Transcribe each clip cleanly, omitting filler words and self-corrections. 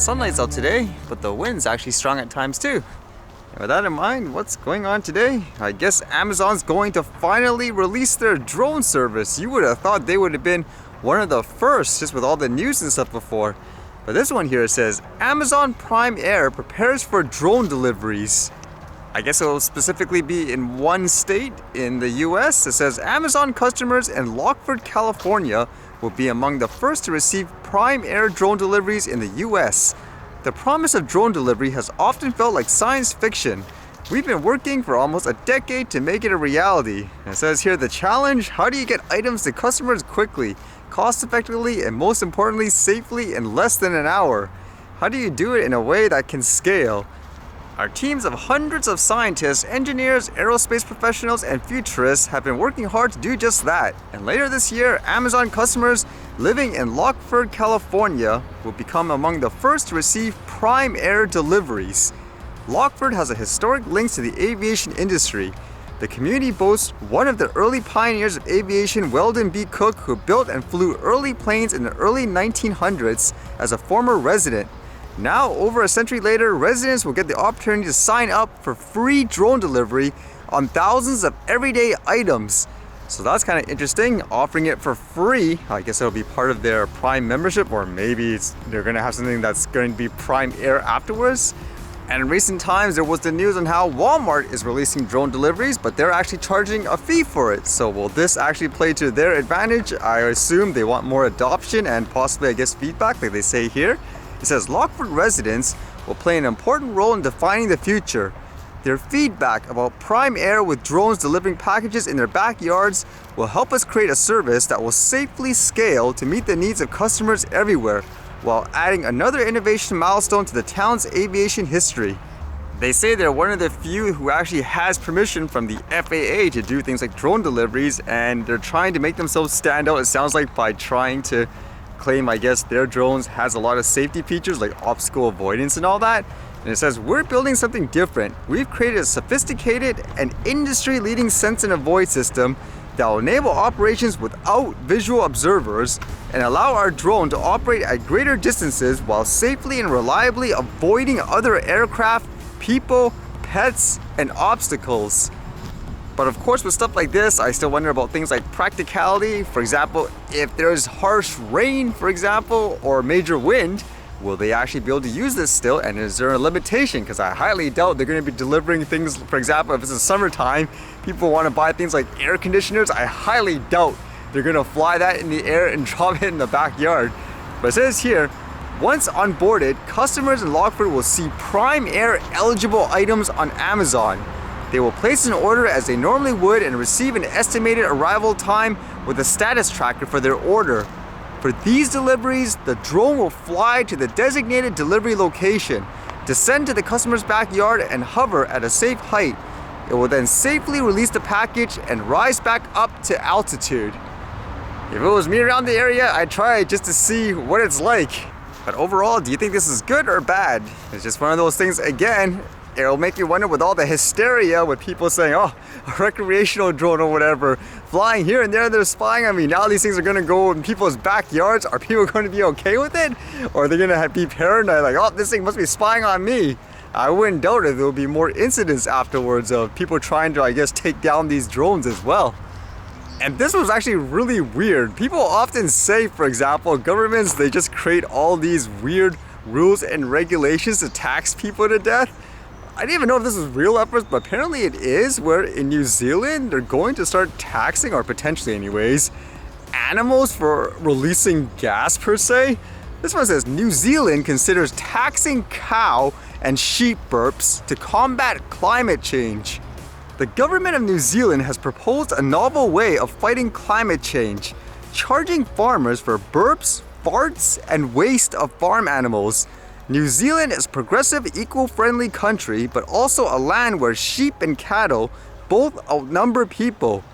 sunlight's out today, but the wind's actually strong at times too. And with that in mind, what's going on today? I guess Amazon's going to finally release their drone service. You would have thought they would have been one of the first, just with all the news and stuff before. But this one here says, Amazon Prime Air prepares for drone deliveries. I guess it will specifically be in one state in the US. It says Amazon customers in Lockford, California will be among the first to receive Prime Air drone deliveries in the US. The promise of drone delivery has often felt like science fiction. We've been working for almost a decade to make it a reality. And it says here the challenge, how do you get items to customers quickly, cost effectively, and most importantly safely in less than an hour? How do you do it in a way that can scale? Our teams of hundreds of scientists, engineers, aerospace professionals, and futurists have been working hard to do just that. And later this year, Amazon customers living in Lockford, California will become among the first to receive Prime Air deliveries. Lockford has a historic link to the aviation industry. The community boasts one of the early pioneers of aviation, Weldon B. Cook, who built and flew early planes in the early 1900s as a former resident. Now, over a century later, residents will get the opportunity to sign up for free drone delivery on thousands of everyday items. So that's kind of interesting, offering it for free. I guess it'll be part of their Prime membership, or maybe they're going to have something that's going to be Prime Air afterwards. And in recent times, there was the news on how Walmart is releasing drone deliveries, but they're actually charging a fee for it. So will this actually play to their advantage? I assume they want more adoption and possibly, I guess, feedback, like they say here. It says Lockford residents will play an important role in defining the future. Their feedback about Prime Air with drones delivering packages in their backyards will help us create a service that will safely scale to meet the needs of customers everywhere, while adding another innovation milestone to the town's aviation history. They say they're one of the few who actually has permission from the FAA to do things like drone deliveries, and they're trying to make themselves stand out, it sounds like, by trying to claim, I guess, their drones has a lot of safety features like obstacle avoidance and all that. And it says, we're building something different. We've created a sophisticated and industry-leading sense and avoid system that will enable operations without visual observers and allow our drone to operate at greater distances while safely and reliably avoiding other aircraft, people, pets, and obstacles. But of course, with stuff like this, I still wonder about things like practicality. For example, if there's harsh rain, for example, or major wind, will they actually be able to use this still? And is there a limitation? Because I highly doubt they're going to be delivering things. For example, if it's the summertime, people want to buy things like air conditioners. I highly doubt they're going to fly that in the air and drop it in the backyard. But it says here, once onboarded, customers in Lockford will see Prime Air eligible items on Amazon. They will place an order as they normally would and receive an estimated arrival time with a status tracker for their order. For these deliveries, the drone will fly to the designated delivery location, descend to the customer's backyard, and hover at a safe height. It will then safely release the package and rise back up to altitude. If it was me around the area, I'd try it just to see what it's like. But overall, do you think this is good or bad? It's just one of those things, again, it'll make you wonder with all the hysteria with people saying, oh, a recreational drone or whatever, flying here and there, they're spying on me. Now these things are going to go in people's backyards. Are people going to be okay with it? Or are they going to be paranoid, like, oh, this thing must be spying on me? I wouldn't doubt it. There will be more incidents afterwards of people trying to, I guess, take down these drones as well. And this was actually really weird. People often say, for example, governments, they just create all these weird rules and regulations to tax people to death. I didn't even know if this was real at first, but apparently it is, where in New Zealand, they're going to start taxing, or potentially anyways, animals for releasing gas per se. This one says, New Zealand considers taxing cow and sheep burps to combat climate change. The government of New Zealand has proposed a novel way of fighting climate change, charging farmers for burps, farts, and waste of farm animals. New Zealand is a progressive, eco-friendly country, but also a land where sheep and cattle both outnumber people.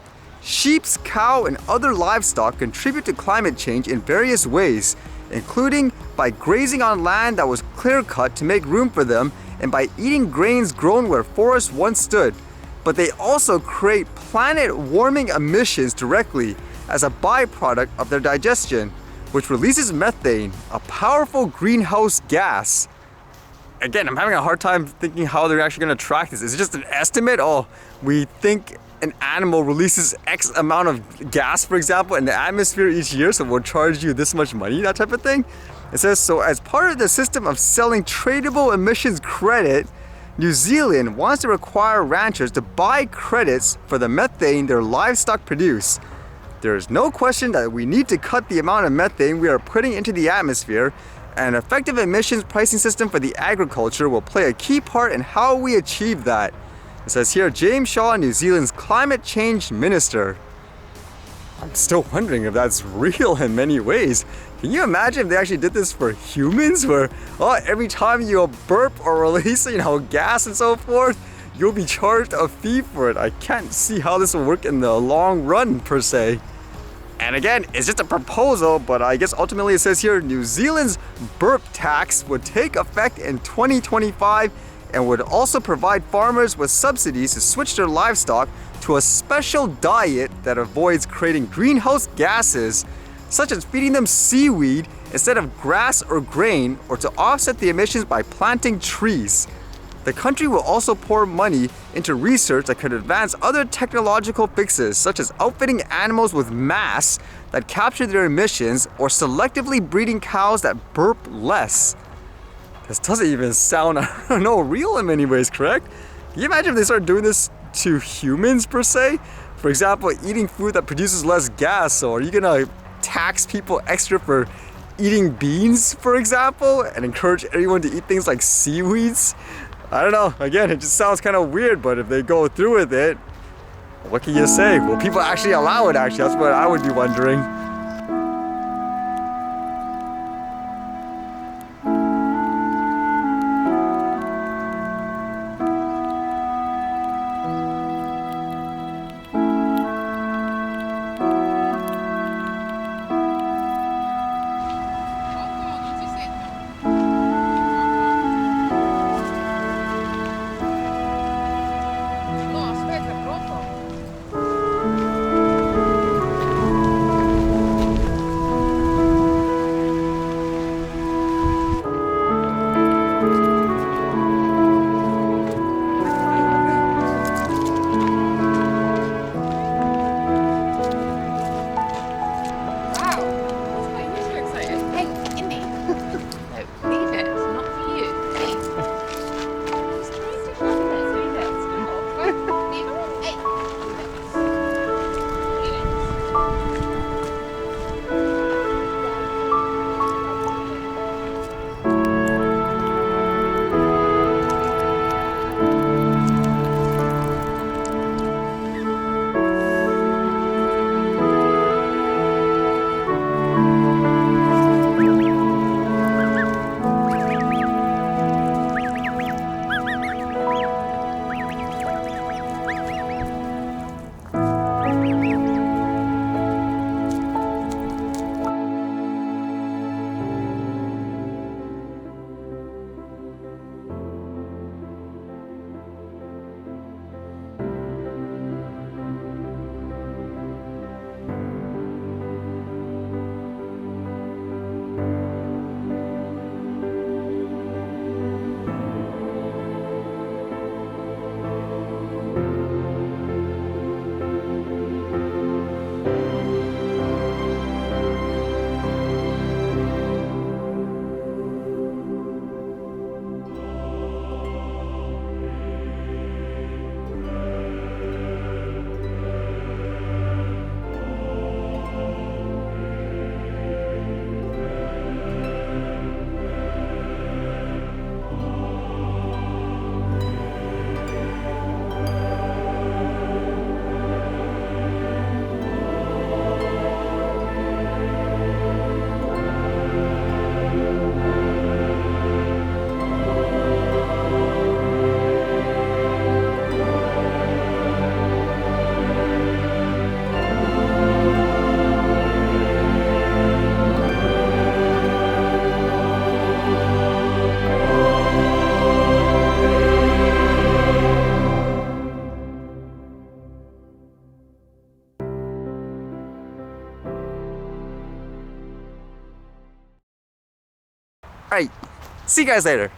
Sheep, cow, and other livestock contribute to climate change in various ways, including by grazing on land that was clear-cut to make room for them and by eating grains grown where forests once stood. But they also create planet-warming emissions directly as a byproduct of their digestion. which releases methane, a powerful greenhouse gas. Again, I'm having a hard time thinking how they're actually going to track this. Is it just an estimate? Oh, we think an animal releases X amount of gas, for example, in the atmosphere each year, so we'll charge you this much money, that type of thing. It says, so as part of the system of selling tradable emissions credit, New Zealand wants to require ranchers to buy credits for the methane their livestock produce. There is no question that we need to cut the amount of methane we are putting into the atmosphere, and an effective emissions pricing system for the agriculture will play a key part in how we achieve that. It says here, James Shaw, New Zealand's climate change minister. I'm still wondering if that's real in many ways. Can you imagine if they actually did this for humans, where every time you burp or release, gas and so forth, you'll be charged a fee for it? I can't see how this will work in the long run per se. And again, it's just a proposal, but I guess ultimately it says here, New Zealand's burp tax would take effect in 2025 and would also provide farmers with subsidies to switch their livestock to a special diet that avoids creating greenhouse gases, such as feeding them seaweed instead of grass or grain, or to offset the emissions by planting trees. The country will also pour money into research that could advance other technological fixes, such as outfitting animals with masks that capture their emissions, or selectively breeding cows that burp less. This doesn't even sound, real in many ways, correct? Can you imagine if they started doing this to humans per se? For example, eating food that produces less gas. So are you gonna tax people extra for eating beans, for example, and encourage everyone to eat things like seaweeds? I don't know. Again, it just sounds kind of weird, but if they go through with it, what can you say? Will people actually allow it, actually? That's what I would be wondering. Alright, see you guys later.